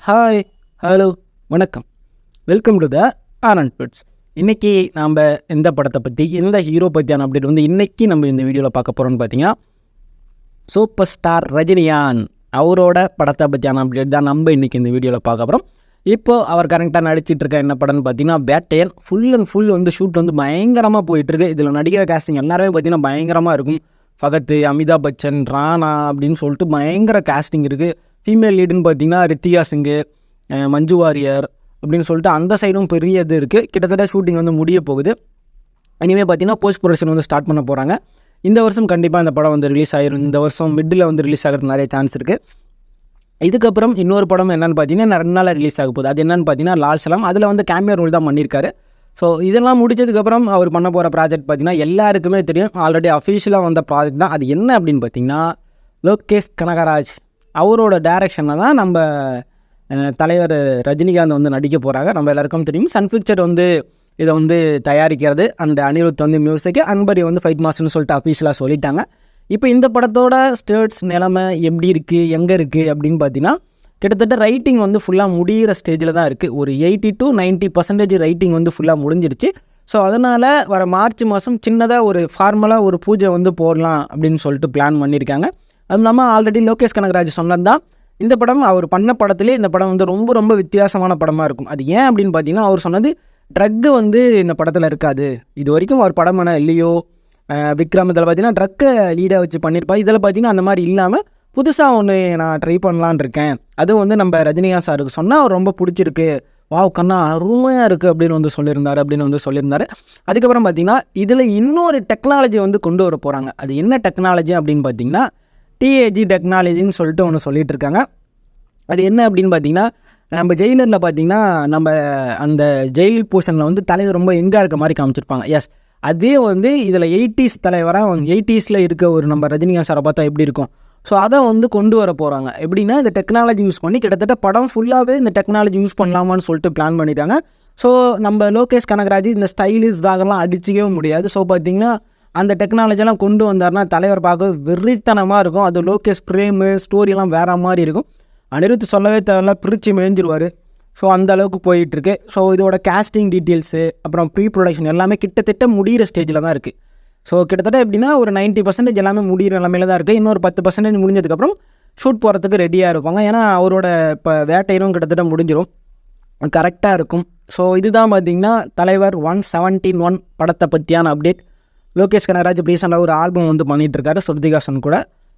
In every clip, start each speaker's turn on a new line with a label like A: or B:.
A: Hi, hello, வணக்கம். Welcome to the Anand bits. இன்றைக்கி நாம் எந்த படத்தை பற்றி எந்த ஹீரோ பற்றியான அப்டேட் வந்து இன்றைக்கி நம்ம இந்த வீடியோவில் பார்க்க போகிறோம்னு பார்த்தீங்கன்னா, சூப்பர் ஸ்டார் ரஜினிகாந்த் அவரோட படத்தை பற்றியான அப்டேட் தான் நம்ம இன்றைக்கி இந்த வீடியோவில் பார்க்க போகிறோம். இப்போது அவர் கரெக்டாக நடிச்சிட்ருக்க என்ன படம்னு பார்த்தீங்கன்னா வேட்டையன். ஃபுல் அண்ட் ஃபுல் வந்து ஷூட் வந்து பயங்கரமாக போயிட்டுருக்கு. இதில் நடிக்கிற காஸ்டிங் எல்லாருமே பார்த்தீங்கன்னா பயங்கரமாக இருக்கும். ஃபகத், அமிதாப் பச்சன், ராணா அப்படின்னு சொல்லிட்டு பயங்கர காஸ்டிங் இருக்குது. ஃபீமேல் லீடுன்னு பார்த்தீங்கன்னா ரித்திகா சிங்கு, மஞ்சு வாரியர் அப்படின்னு சொல்லிட்டு அந்த சைடும் பெரிய இது இருக்குது. கிட்டத்தட்ட ஷூட்டிங் வந்து முடிய போகுது. இனிமேல் பார்த்தீங்கன்னா போஸ்ட் ப்ரொடக்ஷன் வந்து ஸ்டார்ட் பண்ண போகிறாங்க. இந்த வருஷம் கண்டிப்பாக இந்த படம் வந்து ரிலீஸ் ஆகிரும். இந்த வருஷம் மிட்டில் வந்து ரிலீஸ் ஆகிறதுக்கு நிறைய சான்ஸ் இருக்குது. இதுக்கப்புறம் இன்னொரு படம் என்னென்னு பார்த்தீங்கன்னா 2 நாளில் ரிலீஸ் ஆக போகுது. அது என்னென்னு பார்த்தீங்கன்னா லால் சலாம். அதில் வந்து கேமியோ ரோல் தான் பண்ணியிருக்காரு. ஸோ இதெல்லாம் முடிச்சதுக்கப்புறம் அவர் பண்ண போகிற ப்ராஜெக்ட் பார்த்தீங்கன்னா எல்லாருக்குமே தெரியும். ஆல்ரெடி அஃபீஷியலாக வந்த ப்ராஜெக்ட் தான். அது என்ன அப்படின்னு பார்த்தீங்கன்னா லோகேஷ் கனகராஜ் அவரோட டைரக்ஷனில் தான் நம்ம தலைவர் ரஜினிகாந்த் வந்து நடிக்க போகிறாங்க. நம்ம எல்லாருக்கும் தெரியும். சன் பிக்சர் வந்து இதை வந்து தயாரிக்கிறது. அந்த அனிருத் வந்து மியூசிக்கு, அன்பரி வந்து ஃபைட் மாஸ்டர்னு சொல்லிட்டு அஃபீஷியலாக சொல்லிட்டாங்க. இப்போ இந்த படத்தோட ஸ்டேட்ஸ் நிலைமை எப்படி இருக்குது, எங்கே இருக்குது அப்படின்னு பார்த்தீங்கன்னா கிட்டத்தட்ட ரைட்டிங் வந்து ஃபுல்லாக முடிகிற ஸ்டேஜில் தான் இருக்குது. ஒரு 80 to 90% ரைட்டிங் வந்து ஃபுல்லாக முடிஞ்சிருச்சு. ஸோ அதனால் வர மார்ச் மாதம் சின்னதாக ஒரு ஃபார்மலாக ஒரு பூஜை வந்து போடலாம் அப்படின்னு சொல்லிட்டு பிளான் பண்ணியிருக்காங்க. அதுவும் இல்லாமல் ஆல்ரெடி லோகேஷ் கனகராஜ் சொன்னது தான் இந்த படம் அவர் பண்ண படத்துலேயே இந்த படம் வந்து ரொம்ப ரொம்ப வித்தியாசமான படமாக இருக்கும். அது ஏன் அப்படின்னு பார்த்தீங்கன்னா அவர் சொன்னது ட்ரக்கு வந்து இந்த படத்தில் இருக்காது. இது வரைக்கும் அவர் படம் பண்ண இல்லையோ விக்ரம் இதில் பார்த்தீங்கன்னா ட்ரக்கை லீடாக வச்சு பண்ணியிருப்பா. இதில் பார்த்தீங்கன்னா அந்த மாதிரி இல்லாமல் புதுசாக ஒன்று நான் ட்ரை பண்ணலான் இருக்கேன். அதுவும் வந்து நம்ம ரஜினிகாந்த் சாருக்கு சொன்னால் அவர் ரொம்ப பிடிச்சிருக்கு, வாவ் கண்ணா அருமையாக இருக்குது அப்படின்னு வந்து சொல்லியிருந்தார். அதுக்கப்புறம் பார்த்திங்கன்னா இதில் இன்னொரு டெக்னாலஜி வந்து கொண்டு வர போகிறாங்க. அது என்ன டெக்னாலஜி அப்படின்னு பார்த்தீங்கன்னா டிஏஜி டெக்னாலஜின்னு சொல்லிட்டு ஒன்று சொல்லிகிட்டு இருக்காங்க. அது என்ன அப்படின்னு பார்த்தீங்கன்னா நம்ம ஜெயிலரில் பார்த்திங்கன்னா நம்ம அந்த ஜெயில் போர்ஷனில் வந்து தலைவர் ரொம்ப எங்காக இருக்க மாதிரி காமிச்சிருப்பாங்க. எஸ், அதே வந்து இதில் 80s தலைவராக 80ஸில் இருக்க ஒரு நம்ம ரஜினிகாந்த் சாரை பார்த்தா எப்படி இருக்கும். ஸோ அதை வந்து கொண்டு வர போகிறாங்க. எப்படின்னா இந்த டெக்னாலஜி யூஸ் பண்ணி கிட்டத்தட்ட படம் ஃபுல்லாகவே இந்த டெக்னாலஜி யூஸ் பண்ணலாமான்னு சொல்லிட்டு பிளான் பண்ணிட்டாங்க. ஸோ நம்ம லோகேஷ் கனகராஜ் இந்த ஸ்டைலிஷ் வேகெல்லாம் அடிச்சிக்கவே முடியாது. ஸோ பார்த்திங்கன்னா அந்த டெக்னாலஜியெல்லாம் கொண்டு வந்தார்னா தலைவர் பார்க்க வெறித்தனமாக இருக்கும். அது லோகேஷ் பிரேமு ஸ்டோரியெல்லாம் வேறு மாதிரி இருக்கும். அனிருத் சொல்லவே தேவையில்ல, பிரித்து மேய்ஞ்சிருவார். ஸோ அந்த அளவுக்கு போயிட்டுருக்கு. ஸோ இதோட கேஸ்டிங் டீட்டெயில்ஸு அப்புறம் ப்ரீ ப்ரொடக்ஷன் எல்லாமே கிட்டத்தட்ட முடிகிற ஸ்டேஜில் தான் இருக்குது. ஸோ கிட்டத்தட்ட எப்படின்னா ஒரு 90% எல்லாமே முடிகிற நிலமையில தான் இருக்குது. இன்னொரு 10% முடிஞ்சதுக்கப்புறம் ஷூட் போகிறதுக்கு ரெடியாக இருப்பாங்க. ஏன்னா அவரோட இப்போ வேட்டையிலும் கிட்டத்தட்ட முடிஞ்சிடும், கரெக்டாக இருக்கும். ஸோ இதுதான் பார்த்திங்கன்னா தலைவர் 117 படத்தை பற்றியான அப்டேட். லோகேஷ் கனகராஜ் ரீசெண்டாக ஒரு ஆல்பம் வந்து பண்ணிகிட்ருக்காரு ஸ்ருதிகாசன் கூட.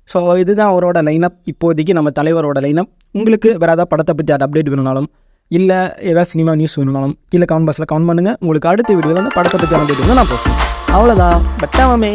A: ஸோ இதுதான் அவரோட லைனப் இப்போதைக்கு, நம்ம தலைவரோட லைனப். உங்களுக்கு வேறு ஏதாவது படத்தை பற்றி அது அப்டேட் வேணுனாலும் இல்லை ஏதாவது சினிமா நியூஸ் வேணுனாலும் கீழே கமெண்ட் பாக்ஸில் கமெண்ட் பண்ணுங்கள். உங்களுக்கு அடுத்த வீடியோவில் வந்து படத்தை பற்றி அப்டேட் வந்து நான் போஸ்ட். அவ்வளோதான். பட்டாமே.